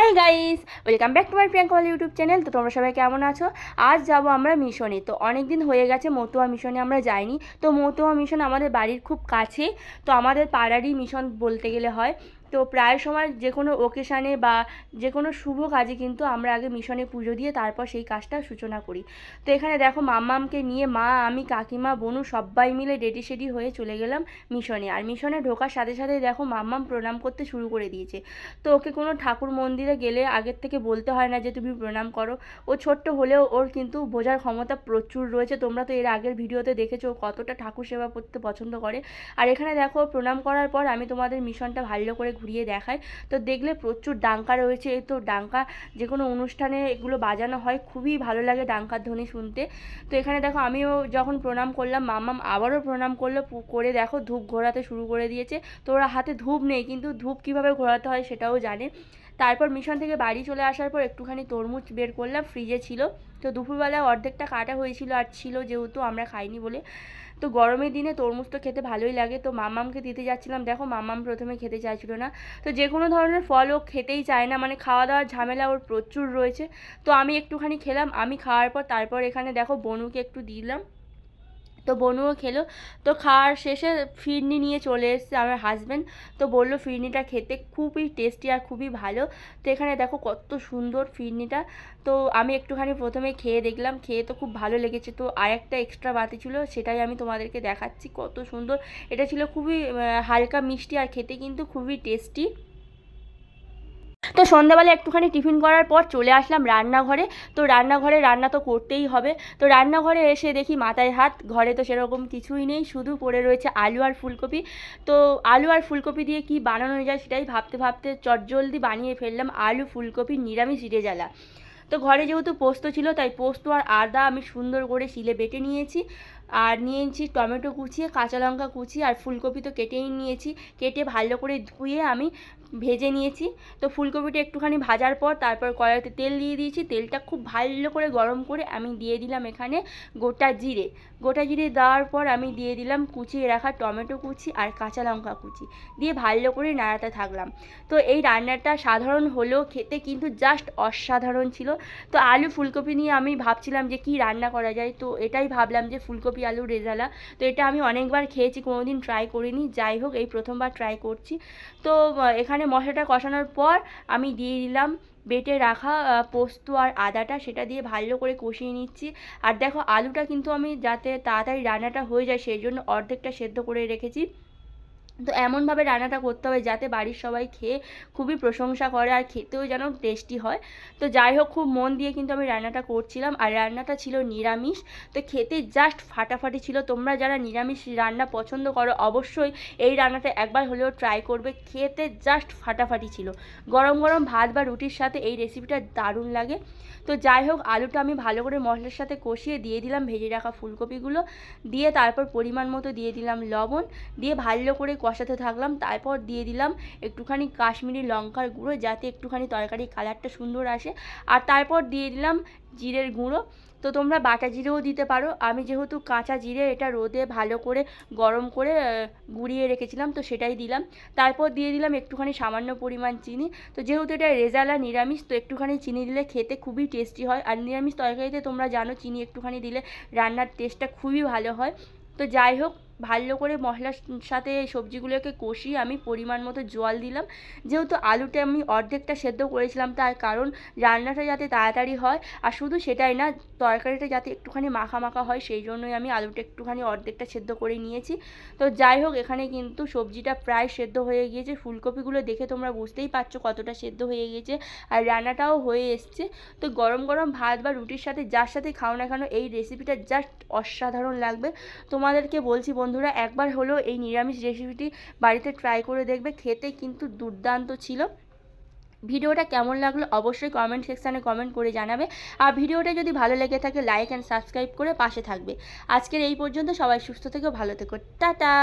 Hi guys, welcome back to my Priyanka YouTube channel. তো তোমরা সবাই কেমন আছো? আজ যাবো আমরা মিশনে। তো অনেক দিন হয়ে গেছে মতুয়া মিশনে আমরা যাইনি। তো মতুয়া মিশন আমাদের বাড়ির খুব কাছে, তো আমাদের পাড়ারই মিশন বলতে গেলে হয়। তো প্রায় সময় যে কোনো ওকেশানে বা যে কোনো শুভ কাজে কিন্তু আমরা আগে মিশনে পুজো দিয়ে তারপর সেই কাজটা সূচনা করি। তো এখানে দেখো মাম্মামকে নিয়ে মা, আমি, কাকিমা, বনু সবাই মিলে রেডি সেডি হয়ে চলে গেলাম মিশনে। আর মিশনে ঢোকার সাথে সাথে দেখো মাম্মাম প্রণাম করতে শুরু করে দিয়েছে। তো ওকে কোনো ঠাকুর মন্দিরে গেলে আগের থেকে বলতে হয় না যে তুমি প্রণাম করো। ও ছোট্ট হলেও ওর কিন্তু বোঝার ক্ষমতা প্রচুর রয়েছে। তোমরা তো এর আগের ভিডিওতে দেখেছো কতটা ঠাকুর সেবা করতে পছন্দ করে। আর এখানে দেখো প্রণাম করার পর আমি তোমাদের মিশনটা ভালো করে ঘুরিয়ে দেখাই। তো দেখলে প্রচুর ডাঙ্কা রয়েছে। এই তো ডাঙ্কা যে কোনো অনুষ্ঠানে এগুলো বাজানো হয়, খুবই ভালো লাগে ডাঙ্কার ধ্বনি শুনতে। তো এখানে দেখো আমিও যখন প্রণাম করলাম, মাম্মাম আবারও প্রণাম করলো, করে দেখো ধূপ ঘোরাতে শুরু করে দিয়েছে। তো ওরা হাতে ধূপ নেই, কিন্তু ধূপ কীভাবে ঘোরাতে হয় সেটাও জানে। তারপর মিশন থেকে বাড়ি চলে আসার পর একটুখানি তরমুজ বের করলাম, ফ্রিজে ছিল। তো দুপুরবেলা অর্ধেকটা কাটা হয়েছিল আর ছিল যেহেতু আমরা খাইনি বলে। তো গরমের দিনে তরমুজ তো খেতে ভালোই লাগে। তো মাম্মামকে দিতে যাচ্ছিলাম, দেখো মাম্মাম প্রথমে খেতে চাইছিল না। তো যে কোনো ধরনের ফল ও খেতেই চায় না, মানে খাওয়া দাওয়ার ঝামেলা ওর প্রচুর রয়েছে। তো আমি একটুখানি খেলাম, আমি খাওয়ার পর তারপর এখানে দেখো বনুকে একটু দিলাম। তো বনুও খেলো। তো খাওয়ার শেষে ফিরনি নিয়ে চলে এসেছে আমার হাজব্যান্ড। তো বললো ফিরনিটা খেতে খুবই টেস্টি আর খুবই ভালো। তো এখানে দেখো কত সুন্দর ফিরনিটা। তো আমি একটুখানি প্রথমে খেয়ে দেখলাম, খেয়ে তো খুব ভালো লেগেছে। তো আর একটা এক্সট্রা বাতি ছিল, সেটাই আমি তোমাদেরকে দেখাচ্ছি কত সুন্দর। এটা ছিল খুবই হালকা মিষ্টি আর খেতে কিন্তু খুবই টেস্টি। তো সন্ধ্যাবেলা একটুখানি টিফিন করার পর চলে আসলাম রান্নাঘরে। তো রান্নাঘরে রান্না তো করতেই হবে। তো রান্নাঘরে এসে দেখি মাথায় হাত, ঘরে তো সেরকম কিছুই নেই, শুধু পড়ে রয়েছে আলু আর ফুলকপি। তো আলু আর ফুলকপি দিয়ে কি বানানো যায় সেটাই ভাবতে ভাবতে চটজলদি বানিয়ে ফেললাম আলু ফুলকপি নিরামিষ রেজালা। তো ঘরে যেহেতু পোস্ত ছিল, তাই পোস্ত আর আদা আমি সুন্দর করে শিলে বেটে নিয়েছি। আর নিয়েছি টমেটো কুচিয়ে, কাঁচা লঙ্কা কুচিয়ে, আর ফুলকপি তো কেটেই নিয়েছি। কেটে ভালো করে ধুয়ে আমি ভেজে নিয়েছি। তো ফুলকপিটা একটুখানি ভাজার পর তারপর কড়াইতে তেল দিয়ে দিয়েছি। তেলটা খুব ভালো করে গরম করে আমি দিয়ে দিলাম এখানে গোটা জিরে। গোটা জিরে দেওয়ার পর আমি দিয়ে দিলাম কুচিয়ে রাখা টমেটো কুচি আর কাঁচা লঙ্কা কুচি, দিয়ে ভালো করে নাড়াতে থাকলাম। তো এই রান্নাটা সাধারণ হলেও খেতে কিন্তু জাস্ট অসাধারণ ছিল। তো আলু ফুলকপি নিয়ে আমি ভাবছিলাম যে কি রান্না করা যায়, তো এটাই ভাবলাম যে ফুলকপি আলু রেজালা। তো এটা আমি অনেকবার খেয়েছি, কোনোদিন ট্রাই করিনি, যাই হোক এই প্রথমবার ট্রাই করছি। তো এখানে মশলাটা কষানোর পর আমি দিয়ে দিলাম বেটে রাখা পোস্ত আর আদাটা, সেটা দিয়ে ভালো করে কষিয়ে নিচ্ছি। আর দেখো আলুটা কিন্তু আমি যাতে তাড়াতাড়ি রান্নাটা হয়ে যায় সেই জন্য অর্ধেকটা সেদ্ধ করে রেখেছি। তো এমনভাবে রান্নাটা করতে হবে যাতে বাড়ির সবাই খেয়ে খুবই প্রশংসা করে আর খেতেও যেন টেস্টি হয়। তো যাই হোক খুব মন দিয়ে কিন্তু আমি রান্নাটা করছিলাম, আর রান্নাটা ছিল নিরামিষ। তো খেতে জাস্ট ফাটাফাটি ছিল। তোমরা যারা নিরামিষ রান্না পছন্দ করো অবশ্যই এই রান্নাটা একবার হলেও ট্রাই করবে, খেতে জাস্ট ফাটাফাটি ছিল। গরম গরম ভাত বা রুটির সাথে এই রেসিপিটা দারুণ লাগে। তো যাই হোক আলুটা আমি ভালো করে মশলার সাথে কষিয়ে দিয়ে দিলাম ভেজে রাখা ফুলকপিগুলো, দিয়ে তারপর পরিমাণ মতো দিয়ে দিলাম লবণ, দিয়ে ভালো করে কষাতে থাকলাম। তারপর দিয়ে দিলাম একটুখানি কাশ্মীরি লঙ্কার গুঁড়ো যাতে একটুখানি তরকারির কালারটা সুন্দর আসে। আর তারপর দিয়ে দিলাম জিরের গুঁড়ো। তো তোমরা বাটা জিরেও দিতে পারো, আমি যেহেতু কাঁচা জিরে এটা রোদে ভালো করে গরম করে গুঁড়িয়ে রেখেছিলাম তো সেটাই দিলাম। তারপর দিয়ে দিলাম একটুখানি সামান্য পরিমাণ চিনি। তো যেহেতু এটা রেজালা নিরামিষ, তো একটুখানি চিনি দিলে খেতে খুবই টেস্টি হয়। আর নিরামিষ তরকারিতে তোমরা জানো চিনি একটুখানি দিলে রান্নার টেস্টটা খুবই ভালো হয়। তো যাই হোক ভালো করে মশলার সাথে সবজিগুলোকে কষিয়ে আমি পরিমাণ মতো জল দিলাম। যেহেতু আলুটা আমি অর্ধেকটা সেদ্ধ করেছিলাম, তার কারণ রান্নাটা যাতে তাড়াতাড়ি হয়, আর শুধু সেটাই না তরকারিটা যাতে একটুখানি মাখা মাখা হয় সেই জন্যই আমি আলুটা একটুখানি অর্ধেকটা সেদ্ধ করে নিয়েছি। তো যাই হোক এখানে কিন্তু সবজিটা প্রায় সেদ্ধ হয়ে গিয়েছে, ফুলকপিগুলো দেখে তোমরা বুঝতেই পারছো কতটা সেদ্ধ হয়ে গিয়েছে, আর রান্নাটাও হয়ে এসছে। তো গরম গরম ভাত বা রুটির সাথে যার সাথে খাও না কেন এই রেসিপিটা জাস্ট অসাধারণ লাগবে। তোমাদেরকে বলছি বন্ধুরা একবার হলেও এই নিরামিষ রেসিপিটি বাড়িতে ট্রাই করে দেখবে, খেতে কিন্তু দুর্দান্ত ছিল। ভিডিওটা কেমন লাগলো অবশ্যই কমেন্ট সেকশানে কমেন্ট করে জানাবে। আর ভিডিওটা যদি ভালো লেগে থাকে লাইক অ্যান্ড সাবস্ক্রাইব করে পাশে থাকবে। আজকের এই পর্যন্ত, সবাই সুস্থ থেকো, ভালো থেকো, টাটা।